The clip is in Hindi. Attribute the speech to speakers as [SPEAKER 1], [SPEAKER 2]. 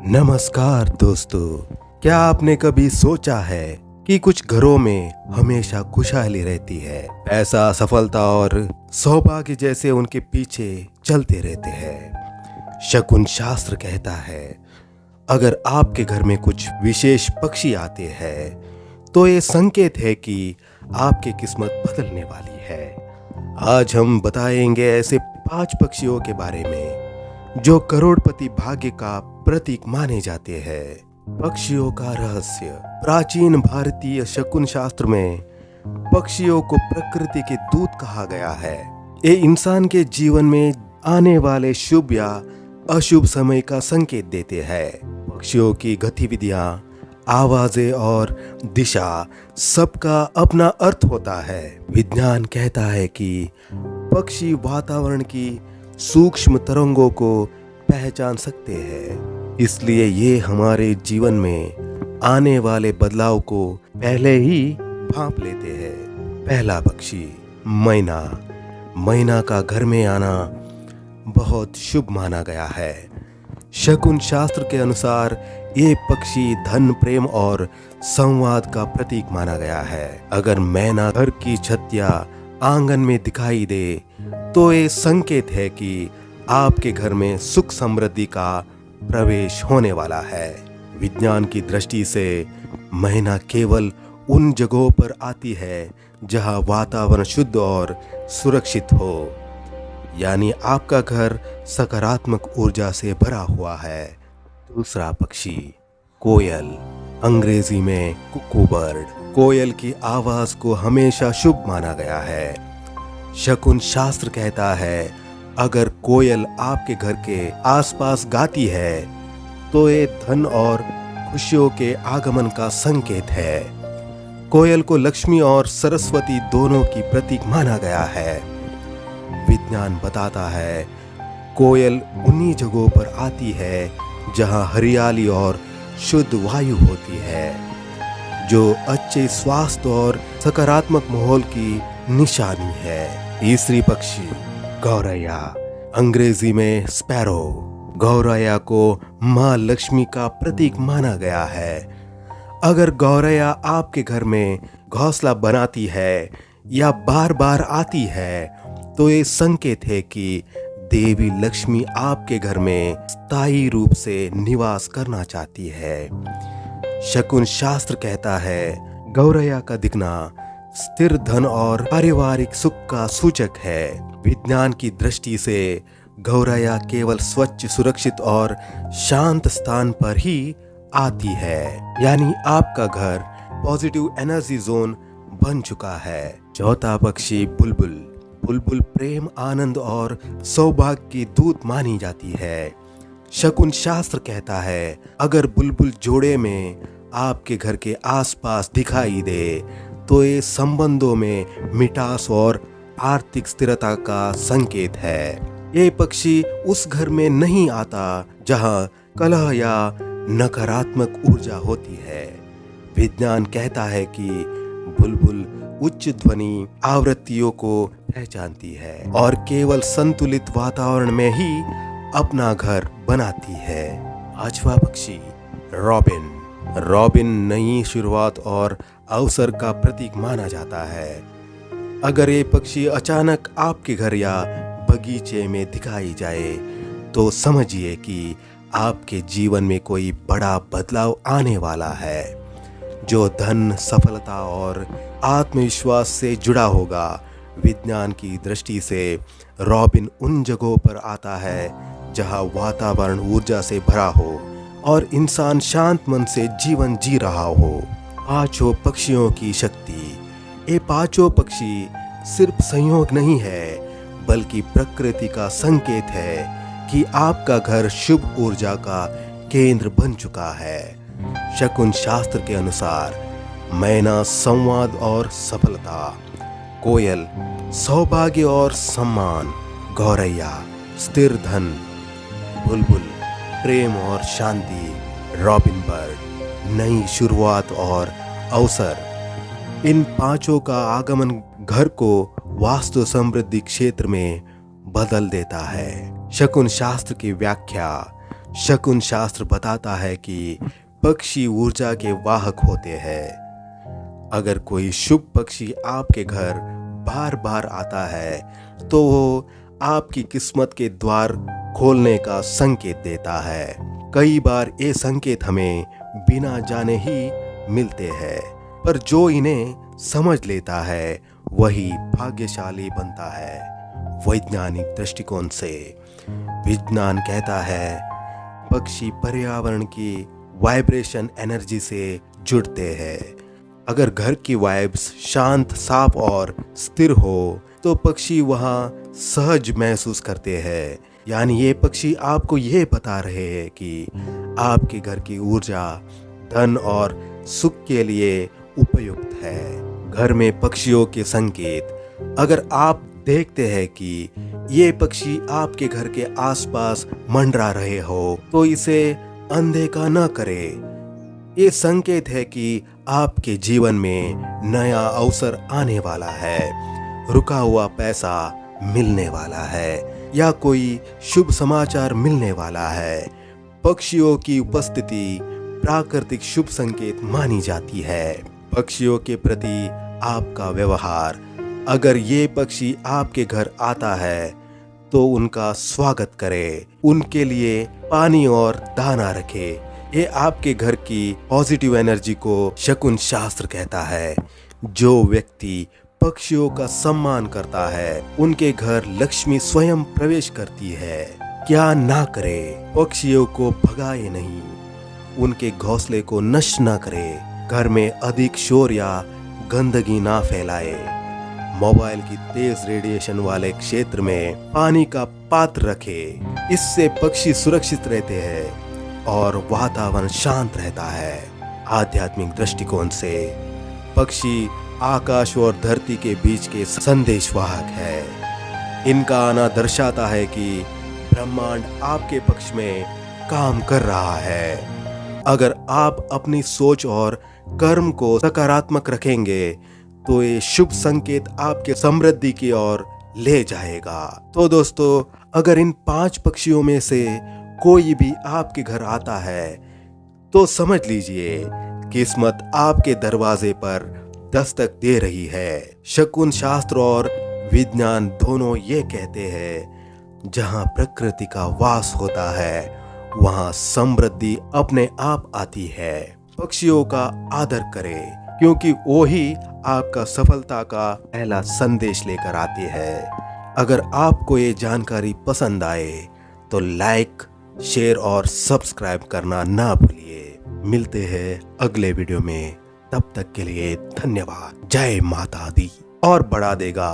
[SPEAKER 1] नमस्कार दोस्तों, क्या आपने कभी सोचा है कि कुछ घरों में हमेशा खुशहाली रहती है, पैसा, सफलता और सौभाग्य जैसे उनके पीछे चलते रहते हैं। शकुन शास्त्र कहता है, अगर आपके घर में कुछ विशेष पक्षी आते हैं तो ये संकेत है कि आपकी किस्मत बदलने वाली है। आज हम बताएंगे ऐसे 5 पक्षियों के बारे में जो करोड़पति भाग्य का प्रतीक माने जाते हैं। पक्षियों का रहस्य। प्राचीन भारतीय शकुन शास्त्र में पक्षियों को प्रकृति के दूत कहा गया है। ये इंसान के जीवन में आने वाले शुभ या अशुभ समय का संकेत देते हैं। पक्षियों की गतिविधियां, आवाजें और दिशा सबका अपना अर्थ होता है। विज्ञान कहता है कि पक्षी वातावरण की सूक्ष्म तरंगों को पहचान सकते हैं, इसलिए ये हमारे जीवन में आने वाले बदलाव को पहले ही भांप लेते हैं। पहला पक्षी मैना। मैना का घर में आना बहुत शुभ माना गया है। शकुन शास्त्र के अनुसार ये पक्षी धन, प्रेम और संवाद का प्रतीक माना गया है। अगर मैना घर की छत या आंगन में दिखाई दे तो ये संकेत है कि आपके घर में सुख समृद्धि का प्रवेश होने वाला है। विज्ञान की दृष्टि से मैना केवल उन जगहों पर आती है जहां वातावरण शुद्ध और सुरक्षित हो, यानी आपका घर सकारात्मक ऊर्जा से भरा हुआ है। दूसरा पक्षी कोयल, अंग्रेजी में कुकू बर्ड। कोयल की आवाज को हमेशा शुभ माना गया है। शकुन शास्त्र कहता है, अगर कोयल आपके घर के आसपास गाती है तो ये धन और खुशियों के आगमन का संकेत है। कोयल को लक्ष्मी और सरस्वती दोनों की प्रतीक माना गया है। विज्ञान बताता है, कोयल उन्हीं जगहों पर आती है जहां हरियाली और शुद्ध वायु होती है, जो अच्छे स्वास्थ्य और सकारात्मक माहौल की निशानी है। तीसरी पक्षी गौरैया, अंग्रेजी में स्पैरो। गौरैया को माँ लक्ष्मी का प्रतीक माना गया है। अगर गौरैया आपके घर में घोंसला बनाती है या बार बार आती है तो ये संकेत है कि देवी लक्ष्मी आपके घर में स्थायी रूप से निवास करना चाहती है। शकुन शास्त्र कहता है, गौरैया का दिखना स्थिर धन और पारिवारिक सुख का सूचक है। विज्ञान की दृष्टि से गौरैया केवल स्वच्छ, सुरक्षित और शांत स्थान पर ही आती है, यानी आपका घर पॉजिटिव एनर्जी जोन बन चुका है। चौथा पक्षी बुलबुल। बुलबुल प्रेम, आनंद और सौभाग्य की दूत मानी जाती है। शकुन शास्त्र कहता है, अगर बुलबुल जोड़े में आपके घर के आसपास दिखाई दे तो ये संबंधों में मिठास और आर्थिक स्थिरता का संकेत है। ये पक्षी उस घर में नहीं आता जहां कलह या नकारात्मक ऊर्जा होती है। विज्ञान कहता है कि बुलबुल उच्च ध्वनि आवृत्तियों को पहचानती है और केवल संतुलित वातावरण में ही अपना घर बनाती है। पांचवा पक्षी रॉबिन। रॉबिन नई शुरुआत और अवसर का प्रतीक माना जाता है। अगर ये पक्षी अचानक आपके घर या बगीचे में दिखाई जाए तो समझिए कि आपके जीवन में कोई बड़ा बदलाव आने वाला है, जो धन, सफलता और आत्मविश्वास से जुड़ा होगा। विज्ञान की दृष्टि से रॉबिन उन जगहों पर आता है जहां वातावरण ऊर्जा से भरा हो और इंसान शांत मन से जीवन जी रहा हो। पांचों पक्षियों की शक्ति। ये पांचों पक्षी सिर्फ संयोग नहीं है, बल्कि प्रकृति का संकेत है कि आपका घर शुभ ऊर्जा का केंद्र बन चुका है। शकुन शास्त्र के अनुसार मैना संवाद और सफलता, कोयल सौभाग्य और सम्मान, गौरैया स्थिर धन, बुलबुल प्रेम और शांति, रॉबिन बर्ड नई शुरुआत और अवसर। इन पांचों का आगमन घर को वास्तु समृद्धि क्षेत्र में बदल देता है। शकुन शास्त्र की व्याख्या। शकुन शास्त्र बताता है कि पक्षी ऊर्जा के वाहक होते हैं। अगर कोई शुभ पक्षी आपके घर बार बार आता है तो वो आपकी किस्मत के द्वार खोलने का संकेत देता है। कई बार ये संकेत हमें बिना जाने ही मिलते हैं, पर जो इन्हें समझ लेता है वही भाग्यशाली बनता है। वैज्ञानिक दृष्टिकोण से विज्ञान कहता है पक्षी पर्यावरण की वाइब्रेशन एनर्जी से जुड़ते हैं। अगर घर की वाइब्स शांत, साफ और स्थिर हो तो पक्षी वहाँ सहज महसूस करते हैं। यानी ये पक्षी आपको ये बता रहे हैं कि आपके घर की ऊर्जा धन और सुख के लिए उपयुक्त है। घर में पक्षियों के संकेत, अगर आप देखते हैं कि ये पक्षी आपके घर के आसपास मंडरा रहे हो तो इसे अनदेखा न करें। ये संकेत है कि आपके जीवन में नया अवसर आने वाला है, रुका हुआ पैसा मिलने वाला है या कोई शुभ समाचार मिलने वाला है। पक्षियों की उपस्थिति प्राकृतिक शुभ संकेत मानी जाती है। पक्षियों के प्रति आपका व्यवहार, अगर ये पक्षी आपके घर आता है तो उनका स्वागत करें, उनके लिए पानी और दाना रखें। ये आपके घर की पॉजिटिव एनर्जी को शकुन शास्त्र कहता है। जो व्यक्ति पक्षियों का सम्मान करता है उनके घर लक्ष्मी स्वयं प्रवेश करती है। क्या ना करे, पक्षियों को भगाए नहीं, उनके घोंसले को नष्ट ना करे, घर में अधिक शोर या गंदगी ना फैलाए, मोबाइल की तेज रेडिएशन वाले क्षेत्र में पानी का पात्र रखे। इससे पक्षी सुरक्षित रहते हैं और वातावरण शांत रहता है। आध्यात्मिक दृष्टिकोण से पक्षी आकाश और धरती के बीच के संदेशवाहक है। इनका आना दर्शाता है कि ब्रह्मांड आपके पक्ष में काम कर रहा है। अगर आप अपनी सोच और कर्म को सकारात्मक रखेंगे तो ये शुभ संकेत आपके समृद्धि की ओर ले जाएगा। तो दोस्तों, अगर इन 5 पक्षियों में से कोई भी आपके घर आता है तो समझ लीजिए किस्मत आपके दरवाजे पर दस्तक दे रही है। शकुन शास्त्र और विज्ञान दोनों ये कहते हैं जहां प्रकृति का वास होता है वहां समृद्धि अपने आप आती है। पक्षियों का आदर करें क्योंकि वो ही आपका सफलता का पहला संदेश लेकर आते हैं। अगर आपको ये जानकारी पसंद आए तो लाइक, शेयर और सब्सक्राइब करना ना भूलिए। मिलते हैं अगले वीडियो में, तब तक के लिए धन्यवाद। जय माता दी और बढ़ा देगा।